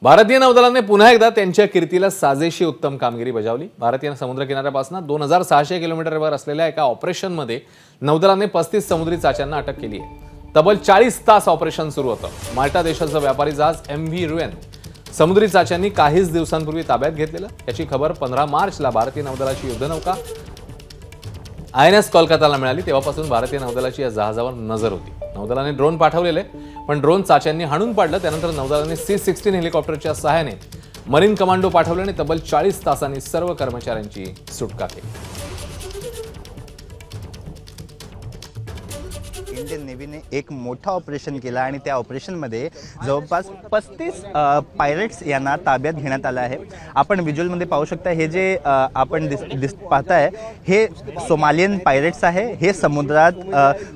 भारतीय नौदलाने पुन्हा एकदा त्यांच्या कीर्तीला साजेशी उत्तम कामगिरी बजावली। भारतीय समुद्र किनाऱ्यापासून 2600 किलोमीटरवर असलेल्या एका ऑपरेशनमध्ये नौदलाने 35 समुद्री चाच्यांना अटक केली आहे। तब्बल 40 तास ऑपरेशन सुरू होतं। माल्टा देशाचं व्यापारी जहाज MV रुएन समुद्री चाच्यांनी काहीच दिवसांपूर्वी ताब्यात घेतलेलं। याची खबर 15 मार्चला भारतीय नौदलाची युद्धनौका INS कोलकाताला मिळाली। तेव्हापासून भारतीय नौदलाची या जहाजावर नजर होती। नौदलाने ड्रोन पाठवलेले, पण ड्रोन चाच्यांनी हाणून पाडलं। त्यानंतर नौदलाने C-16 हेलिकॉप्टरच्या सहाय्याने मरीन कमांडो पाठवले आणि तब्बल 40 तासांनी सर्व कर्मचाऱ्यांची सुटका केली। इंडियन नेव्हीने एक मोठा ऑपरेशन केला आणि त्या ऑपरेशनमध्ये जवळपास 35 पायरेट्स यांना ताब्यात घेण्यात आलं आहे। आपण व्हिज्युअलमध्ये पाहू शकता, हे जे आपण पाहताय हे सोमालियन पायरेट्स आहे। हे समुद्रात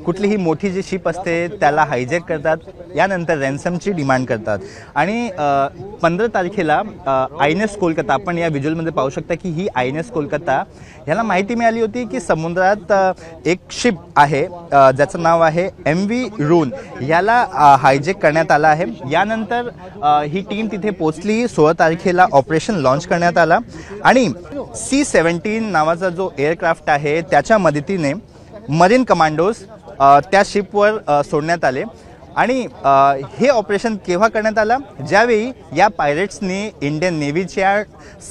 कुठलीही मोठी जी शिप असते त्याला हायजॅक करतात, यानंतर रॅन्समची डिमांड करतात आणि 15 तारखेला INS कोलकाता, आपण या व्हिज्युअलमध्ये पाहू शकता की ही INS कोलकाता ह्याला माहिती मिळाली होती की समुद्रात एक शिप आहे ज्याचं नाव आहे MV रुएन, याला हायजॅक करण्यात आला आहे। यानंतर ही टीम तिथे पोहोचली। 16 तारखेला ऑपरेशन लॉन्च करण्यात आला आणि C-17 नावाचा जो एअरक्राफ्ट आहे त्याच्या मदतीने मरीन कमांडोज त्या शिपवर सोडण्यात आले। आणि हे ऑपरेशन केव्हा करण्यात आलं? ज्यावेळी या पायरेट्सनी इंडियन नेव्हीच्या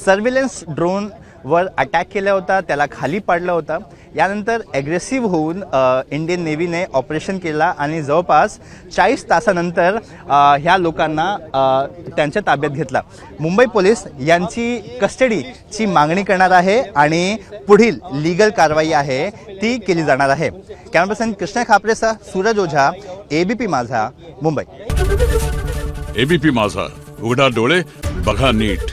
सर्व्हेलन्स ड्रोन वर अटॅक केला होता, त्याला खाली पाडलं होतं। यानंतर ॲग्रेसिव्ह होऊन इंडियन नेव्हीने ऑपरेशन केला आणि जवळपास 40 तासानंतर ह्या लोकांना त्यांच्या ताब्यात घेतला। मुंबई पोलीस यांची कस्टडीची मागणी करणार आहे आणि पुढील लीगल कारवाई आहे ती केली जाणार आहे। कॅमेरा पर्सन कृष्णा खापरेसह सूरज ओझा, ABP माझा, मुंबई। ABP माझा, उघडा डोळे बघा नीट।